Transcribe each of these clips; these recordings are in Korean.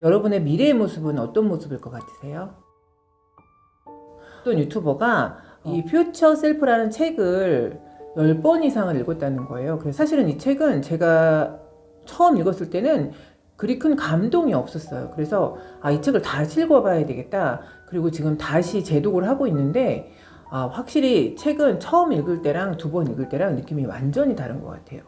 여러분의 미래의 모습은 어떤 모습일 것 같으세요? 어떤 유튜버가 이 퓨처 셀프라는 책을 10번 이상을 읽었다는 거예요. 그래서 사실은 이 책은 제가 처음 읽었을 때는 그리 큰 감동이 없었어요. 그래서 이 책을 다시 읽어봐야 되겠다. 그리고 지금 다시 재독을 하고 있는데 확실히 책은 처음 읽을 때랑 2번 읽을 때랑 느낌이 완전히 다른 것 같아요.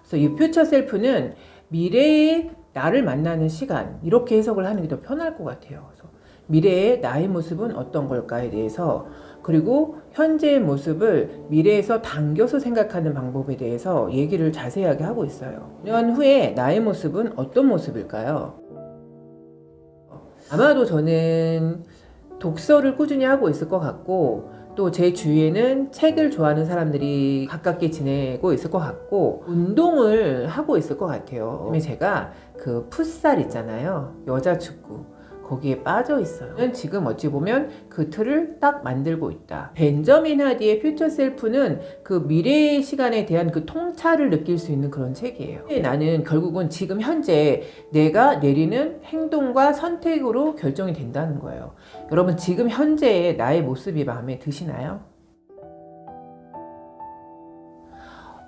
그래서 이 퓨처 셀프는 미래의 나를 만나는 시간, 이렇게 해석을 하는 게 더 편할 것 같아요. 그래서 미래의 나의 모습은 어떤 걸까에 대해서, 그리고 현재의 모습을 미래에서 당겨서 생각하는 방법에 대해서 얘기를 자세하게 하고 있어요. 5년 후에 나의 모습은 어떤 모습일까요? 아마도 저는 독서를 꾸준히 하고 있을 것 같고, 또 제 주위에는 책을 좋아하는 사람들이 가깝게 지내고 있을 것 같고, 운동을 하고 있을 것 같아요. 제가 그 풋살 있잖아요, 여자 축구, 거기에 빠져 있어요. 지금 어찌 보면 그 틀을 딱 만들고 있다. 벤저민 하디의 퓨처 셀프는 그 미래의 시간에 대한 그 통찰을 느낄 수 있는 그런 책이에요. 나는 결국은 지금 현재 내가 내리는 행동과 선택으로 결정이 된다는 거예요. 여러분, 지금 현재의 나의 모습이 마음에 드시나요?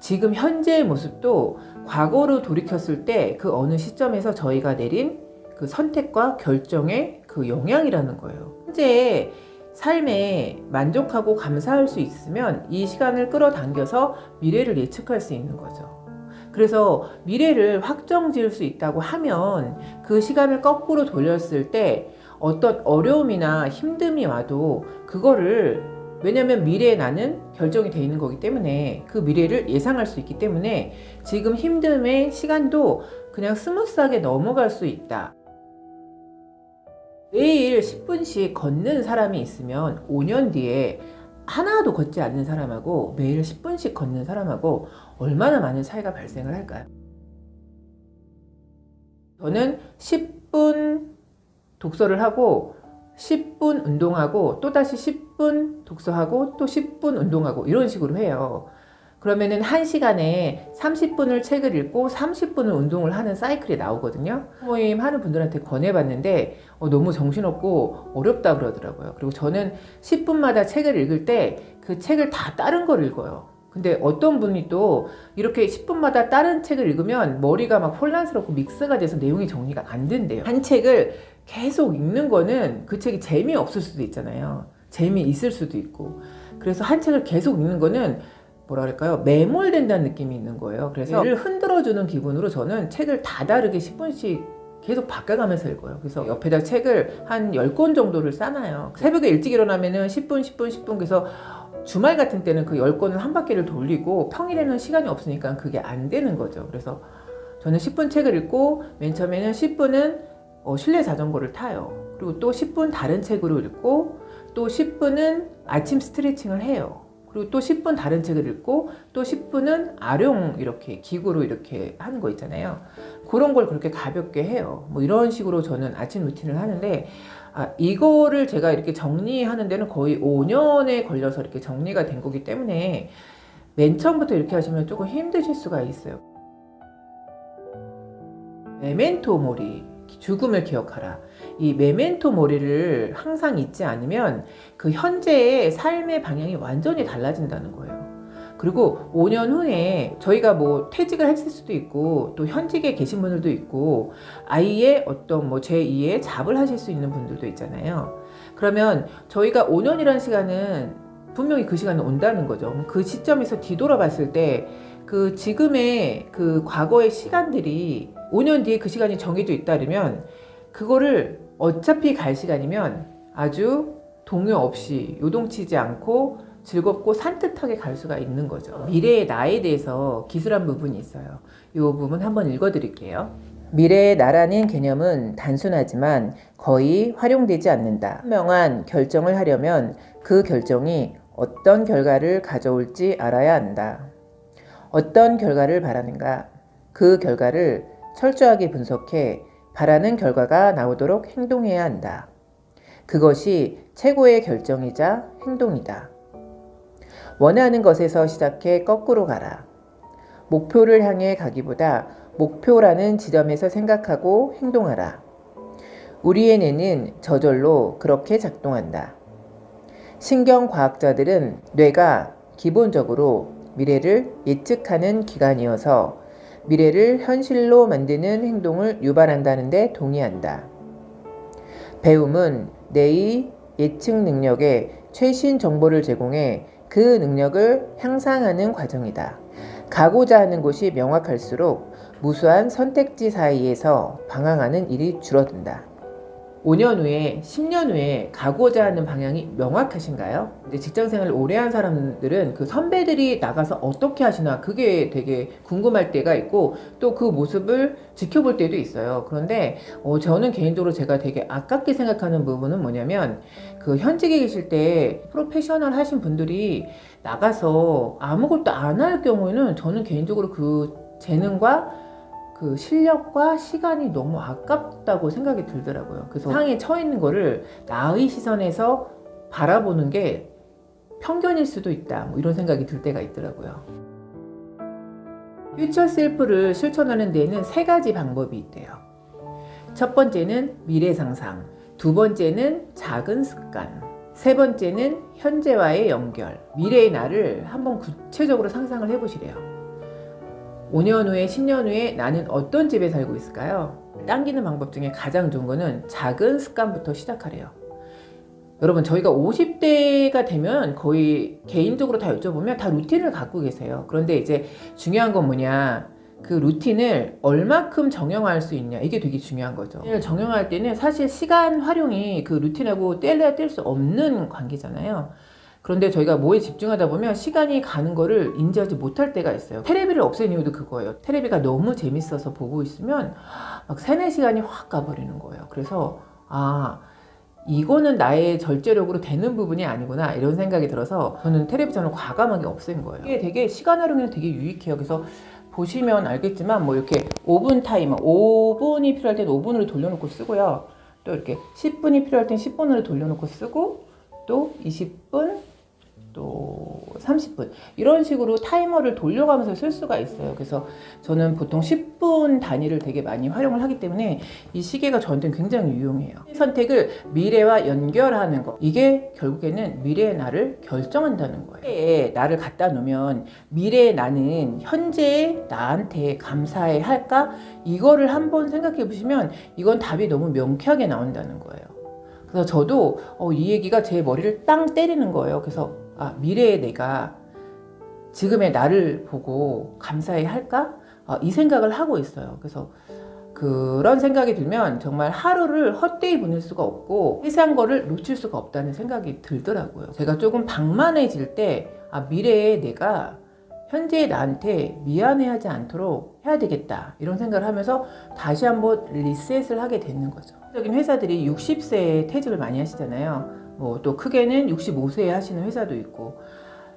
지금 현재의 모습도 과거로 돌이켰을 때 그 어느 시점에서 저희가 내린 그 선택과 결정의 그 영향이라는 거예요. 현재의 삶에 만족하고 감사할 수 있으면 이 시간을 끌어당겨서 미래를 예측할 수 있는 거죠. 그래서 미래를 확정 지을 수 있다고 하면 그 시간을 거꾸로 돌렸을 때 어떤 어려움이나 힘듦이 와도 그거를, 왜냐면 미래에 나는 결정이 돼 있는 거기 때문에 그 미래를 예상할 수 있기 때문에 지금 힘듦의 시간도 그냥 스무스하게 넘어갈 수 있다. 매일 10분씩 걷는 사람이 있으면 5년 뒤에 하나도 걷지 않는 사람하고 매일 10분씩 걷는 사람하고 얼마나 많은 차이가 발생을 할까요? 저는 10분 독서를 하고 10분 운동하고 또다시 10분 독서하고 또 10분 운동하고 이런 식으로 해요. 그러면은 1시간에 30분을 책을 읽고 30분을 운동을 하는 사이클이 나오거든요. 모임 하는 분들한테 권해봤는데 너무 정신없고 어렵다 그러더라고요. 그리고 저는 10분마다 책을 읽을 때 그 책을 다 다른 걸 읽어요. 근데 어떤 분이 또 이렇게 10분마다 다른 책을 읽으면 머리가 막 혼란스럽고 믹스가 돼서 내용이 정리가 안 된대요. 한 책을 계속 읽는 거는 그 책이 재미없을 수도 있잖아요. 재미있을 수도 있고. 그래서 한 책을 계속 읽는 거는 뭐랄까요, 매몰된다는 느낌이 있는 거예요. 그래서 얘를 흔들어주는 기분으로 저는 책을 다 다르게 10분씩 계속 바꿔가면서 읽어요. 그래서 옆에다 책을 한 10권 정도를 싸놔요. 새벽에 일찍 일어나면은 10분, 10분, 10분. 그래서 주말 같은 때는 그 10권을 한 바퀴를 돌리고 평일에는 시간이 없으니까 그게 안 되는 거죠. 그래서 저는 10분 책을 읽고 맨 처음에는 10분은 실내 자전거를 타요. 그리고 또 10분 다른 책으로 읽고 또 10분은 아침 스트레칭을 해요. 그리고 또 10분 다른 책을 읽고 또 10분은 아령 이렇게 기구로 이렇게 하는 거 있잖아요. 그런 걸 그렇게 가볍게 해요. 뭐 이런 식으로 저는 아침 루틴을 하는데 이거를 제가 이렇게 정리하는 데는 거의 5년에 걸려서 이렇게 정리가 된 거기 때문에 맨 처음부터 이렇게 하시면 조금 힘드실 수가 있어요. 메멘토 모리, 죽음을 기억하라. 이 메멘토 모리를 항상 잊지 않으면 그 현재의 삶의 방향이 완전히 달라진다는 거예요. 그리고 5년 후에 저희가 뭐 퇴직을 했을 수도 있고 또 현직에 계신 분들도 있고 아이의 어떤 뭐 제2의 잡을 하실 수 있는 분들도 있잖아요. 그러면 저희가 5년이라는 시간은 분명히 그 시간은 온다는 거죠. 그 시점에서 뒤돌아봤을 때 그 지금의 그 과거의 시간들이 5년 뒤에 그 시간이 정해져 있다면 그거를 어차피 갈 시간이면 아주 동요 없이 요동치지 않고 즐겁고 산뜻하게 갈 수가 있는 거죠. 미래의 나에 대해서 기술한 부분이 있어요. 이 부분 한번 읽어드릴게요. 미래의 나라는 개념은 단순하지만 거의 활용되지 않는다. 현명한 결정을 하려면 그 결정이 어떤 결과를 가져올지 알아야 한다. 어떤 결과를 바라는가? 그 결과를 철저하게 분석해 바라는 결과가 나오도록 행동해야 한다. 그것이 최고의 결정이자 행동이다. 원하는 것에서 시작해 거꾸로 가라. 목표를 향해 가기보다 목표라는 지점에서 생각하고 행동하라. 우리의 뇌는 저절로 그렇게 작동한다. 신경과학자들은 뇌가 기본적으로 미래를 예측하는 기관이어서 미래를 현실로 만드는 행동을 유발한다는 데 동의한다. 배움은 뇌의 예측 능력에 최신 정보를 제공해 그 능력을 향상하는 과정이다. 가고자 하는 곳이 명확할수록 무수한 선택지 사이에서 방황하는 일이 줄어든다. 5년 후에, 10년 후에 가고자 하는 방향이 명확하신가요? 이제 직장 생활을 오래 한 사람들은 그 선배들이 나가서 어떻게 하시나 그게 되게 궁금할 때가 있고 또 그 모습을 지켜볼 때도 있어요. 그런데 저는 개인적으로 제가 되게 아깝게 생각하는 부분은 뭐냐면 그 현직에 계실 때 프로페셔널 하신 분들이 나가서 아무것도 안 할 경우에는 저는 개인적으로 그 재능과 그 실력과 시간이 너무 아깝다고 생각이 들더라고요. 그래서 상에 처해 있는 거를 나의 시선에서 바라보는 게 편견일 수도 있다. 뭐 이런 생각이 들 때가 있더라고요. 퓨처 셀프를 실천하는 데에는 3가지 방법이 있대요. 첫 번째는 미래 상상, 두 번째는 작은 습관, 세 번째는 현재와의 연결. 미래의 나를 한번 구체적으로 상상을 해보시래요. 5년 후에 10년 후에 나는 어떤 집에 살고 있을까요? 당기는 방법 중에 가장 좋은 거는 작은 습관부터 시작하래요. 여러분 저희가 50대가 되면 거의 개인적으로 다 여쭤보면 다 루틴을 갖고 계세요. 그런데 이제 중요한 건 뭐냐, 그 루틴을 얼마큼 정형화할 수 있냐, 이게 되게 중요한 거죠. 루틴을 정형화할 때는 사실 시간 활용이 그 루틴하고 뗄래야 뗄 수 없는 관계잖아요. 그런데 저희가 뭐에 집중하다 보면 시간이 가는 거를 인지하지 못할 때가 있어요. 테레비를 없앤 이유도 그거예요. 테레비가 너무 재밌어서 보고 있으면 막 3, 4시간이 확 가버리는 거예요. 그래서 이거는 나의 절제력으로 되는 부분이 아니구나 이런 생각이 들어서 저는 텔레비전을 과감하게 없앤 거예요. 이게 되게 시간 활용에는 되게 유익해요. 그래서 보시면 알겠지만 뭐 이렇게 5분 타이머, 5분이 필요할 때는 5분으로 돌려놓고 쓰고요. 또 이렇게 10분이 필요할 때는 10분으로 돌려놓고 쓰고 또 20분 또 30분 이런 식으로 타이머를 돌려가면서 쓸 수가 있어요. 그래서 저는 보통 10분 단위를 되게 많이 활용을 하기 때문에 이 시계가 저한테는 굉장히 유용해요. 선택을 미래와 연결하는 거, 이게 결국에는 미래의 나를 결정한다는 거예요. 미래에 나를 갖다 놓으면 미래의 나는 현재의 나한테 감사해 할까? 이거를 한번 생각해 보시면 이건 답이 너무 명쾌하게 나온다는 거예요. 그래서 저도 이 얘기가 제 머리를 땅 때리는 거예요. 그래서 미래의 내가 지금의 나를 보고 감사해 할까? 이 생각을 하고 있어요. 그래서 그런 생각이 들면 정말 하루를 헛되이 보낼 수가 없고 세상 거를 놓칠 수가 없다는 생각이 들더라고요. 제가 조금 방만해질 때 미래의 내가 현재의 나한테 미안해하지 않도록 해야 되겠다 이런 생각을 하면서 다시 한번 리셋을 하게 되는 거죠. 적인 회사들이 60세에 퇴직을 많이 하시잖아요. 뭐 또 크게는 65세에 하시는 회사도 있고.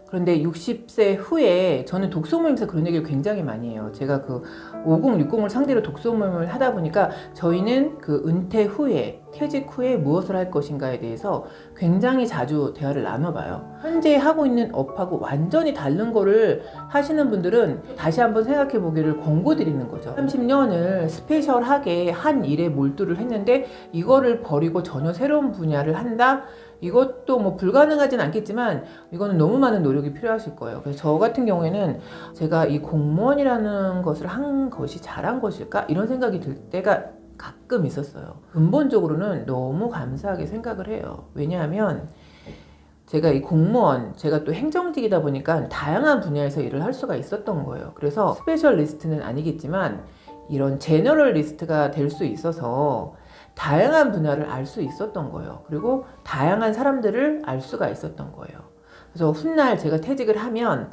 그런데 60세 후에 저는 독서 모임에서 그런 얘기를 굉장히 많이 해요. 제가 그 50, 60을 상대로 독서 모임을 하다 보니까 저희는 그 은퇴 후에, 퇴직 후에 무엇을 할 것인가에 대해서 굉장히 자주 대화를 나눠봐요. 현재 하고 있는 업하고 완전히 다른 거를 하시는 분들은 다시 한번 생각해 보기를 권고드리는 거죠. 30년을 스페셜하게 한 일에 몰두를 했는데 이거를 버리고 전혀 새로운 분야를 한다? 이것도 뭐 불가능하진 않겠지만 이거는 너무 많은 노력이 필요하실 거예요. 그래서 저 같은 경우에는 제가 이 공무원이라는 것을 한 것이 잘한 것일까? 이런 생각이 들 때가 가끔 있었어요. 근본적으로는 너무 감사하게 생각을 해요. 왜냐하면 제가 이 공무원, 제가 또 행정직이다 보니까 다양한 분야에서 일을 할 수가 있었던 거예요. 그래서 스페셜리스트는 아니겠지만 이런 제너럴리스트가 될 수 있어서 다양한 분야를 알 수 있었던 거예요. 그리고 다양한 사람들을 알 수가 있었던 거예요. 그래서 훗날 제가 퇴직을 하면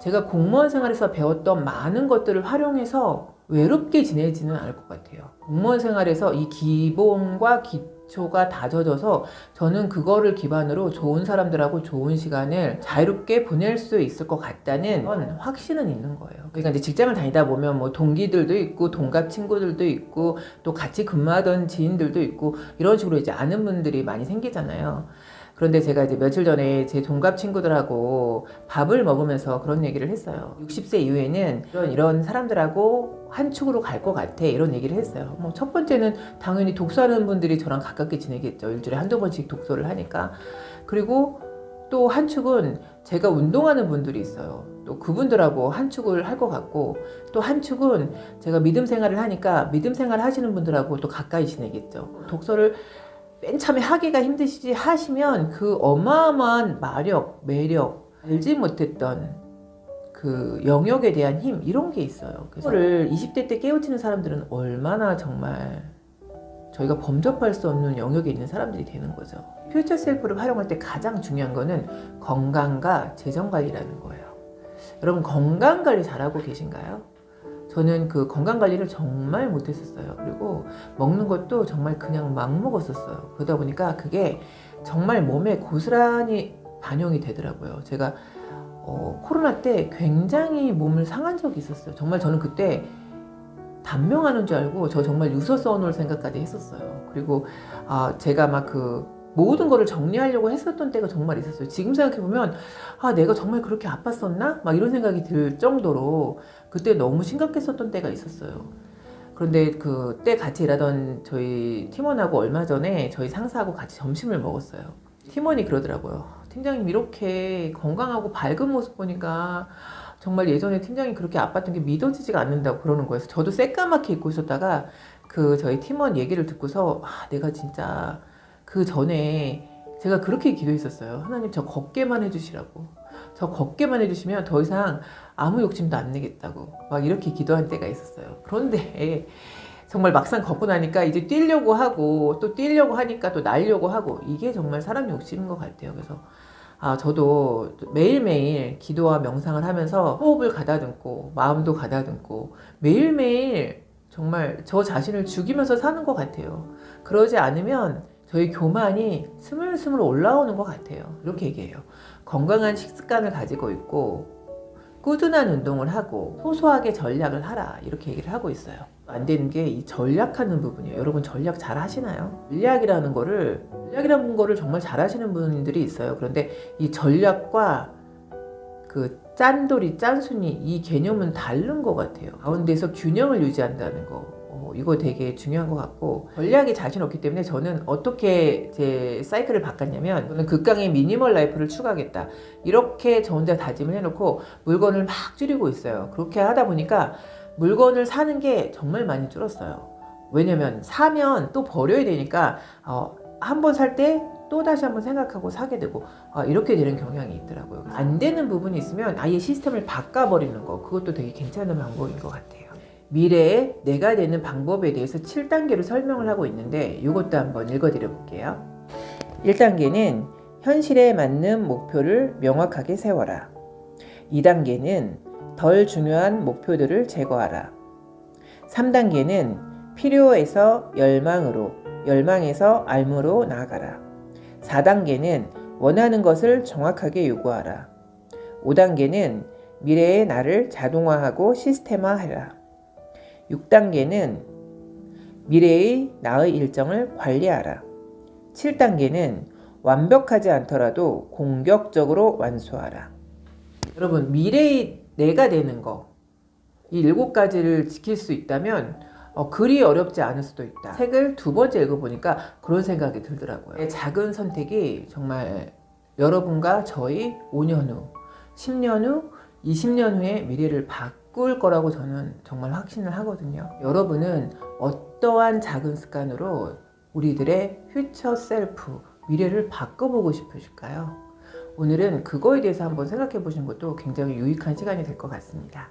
제가 공무원 생활에서 배웠던 많은 것들을 활용해서 외롭게 지내지는 않을 것 같아요. 공무원 생활에서 이 기본과 기초가 다져져서 저는 그거를 기반으로 좋은 사람들하고 좋은 시간을 자유롭게 보낼 수 있을 것 같다는 건 확신은 있는 거예요. 그러니까 이제 직장을 다니다 보면 뭐 동기들도 있고 동갑 친구들도 있고 또 같이 근무하던 지인들도 있고 이런 식으로 이제 아는 분들이 많이 생기잖아요. 그런데 제가 이제 며칠 전에 제 동갑 친구들하고 밥을 먹으면서 그런 얘기를 했어요. 60세 이후에는 이런 사람들하고 한 축으로 갈 것 같아, 이런 얘기를 했어요. 뭐 첫 번째는 당연히 독서하는 분들이 저랑 가깝게 지내겠죠. 일주일에 한두 번씩 독서를 하니까. 그리고 또 한 축은 제가 운동하는 분들이 있어요. 또 그분들하고 한 축을 할 것 같고, 또 한 축은 제가 믿음 생활을 하니까 믿음 생활 하시는 분들하고 또 가까이 지내겠죠. 독서를 맨 처음에 하기가 힘드시지 하시면 그 어마어마한 마력, 매력, 알지 못했던 그 영역에 대한 힘, 이런 게 있어요. 그래서 그거를 20대 때 깨우치는 사람들은 얼마나 정말 저희가 범접할 수 없는 영역에 있는 사람들이 되는 거죠. 퓨처 셀프를 활용할 때 가장 중요한 거는 건강과 재정 관리라는 거예요. 여러분, 건강 관리 잘하고 계신가요? 저는 그 건강 관리를 정말 못했었어요. 그리고 먹는 것도 정말 그냥 막 먹었었어요. 그러다 보니까 그게 정말 몸에 고스란히 반영이 되더라고요. 제가 코로나 때 굉장히 몸을 상한 적이 있었어요. 정말 저는 그때 단명하는 줄 알고 저 정말 유서 써놓을 생각까지 했었어요. 그리고 제가 막 그 모든 거를 정리하려고 했었던 때가 정말 있었어요. 지금 생각해보면 내가 정말 그렇게 아팠었나? 막 이런 생각이 들 정도로 그때 너무 심각했었던 때가 있었어요. 그런데 그때 같이 일하던 저희 팀원하고 얼마 전에 저희 상사하고 같이 점심을 먹었어요. 팀원이 그러더라고요. 팀장님 이렇게 건강하고 밝은 모습 보니까 정말 예전에 팀장이 그렇게 아팠던 게 믿어지지가 않는다고 그러는 거예요. 저도 새까맣게 잊고 있었다가 그 저희 팀원 얘기를 듣고서 내가 진짜 그 전에 제가 그렇게 기도했었어요. 하나님, 저 걷게만 해주시라고. 저 걷게만 해주시면 더 이상 아무 욕심도 안 내겠다고 막 이렇게 기도한 때가 있었어요. 그런데 정말 막상 걷고 나니까 이제 뛰려고 하고 또 뛰려고 하니까 또 날려고 하고, 이게 정말 사람 욕심인 것 같아요. 그래서 저도 매일매일 기도와 명상을 하면서 호흡을 가다듬고 마음도 가다듬고 매일매일 정말 저 자신을 죽이면서 사는 것 같아요. 그러지 않으면 저희 교만이 스물스물 올라오는 것 같아요. 이렇게 얘기해요. 건강한 식습관을 가지고 있고 꾸준한 운동을 하고 소소하게 전략을 하라, 이렇게 얘기를 하고 있어요. 안 되는 게 이 전략하는 부분이에요. 여러분, 전략 잘 하시나요? 전략이라는 거를 정말 잘 하시는 분들이 있어요. 그런데 이 전략과 그 짠돌이, 짠순이, 이 개념은 다른 것 같아요. 가운데서 균형을 유지한다는 거, 이거 되게 중요한 것 같고, 전략이 자신 없기 때문에 저는 어떻게 제 사이클을 바꿨냐면, 저는 극강의 미니멀 라이프를 추구하겠다, 이렇게 저 혼자 다짐을 해놓고 물건을 막 줄이고 있어요. 그렇게 하다 보니까 물건을 사는 게 정말 많이 줄었어요. 왜냐면 사면 또 버려야 되니까 한 번 살 때 또 다시 한번 생각하고 사게 되고 이렇게 되는 경향이 있더라고요. 안 되는 부분이 있으면 아예 시스템을 바꿔버리는 거, 그것도 되게 괜찮은 방법인 것 같아요. 미래에 내가 되는 방법에 대해서 7단계로 설명을 하고 있는데 이것도 한번 읽어드려 볼게요. 1단계는 현실에 맞는 목표를 명확하게 세워라. 2단계는 덜 중요한 목표들을 제거하라. 3단계는 필요에서 열망으로, 열망에서 알무로 나아가라. 4단계는 원하는 것을 정확하게 요구하라. 5단계는 미래의 나를 자동화하고 시스템화하라. 6단계는 미래의 나의 일정을 관리하라. 7단계는 완벽하지 않더라도 공격적으로 완수하라. 여러분, 미래의 내가 되는 거, 이 7가지를 지킬 수 있다면 그리 어렵지 않을 수도 있다. 책을 2번째 읽어보니까 그런 생각이 들더라고요. 작은 선택이 정말 여러분과 저희 5년 후, 10년 후, 20년 후의 미래를 바꿀 거라고 저는 정말 확신을 하거든요. 여러분은 어떠한 작은 습관으로 우리들의 퓨처 셀프, 미래를 바꿔보고 싶으실까요? 오늘은 그거에 대해서 한번 생각해 보시는 것도 굉장히 유익한 시간이 될 것 같습니다.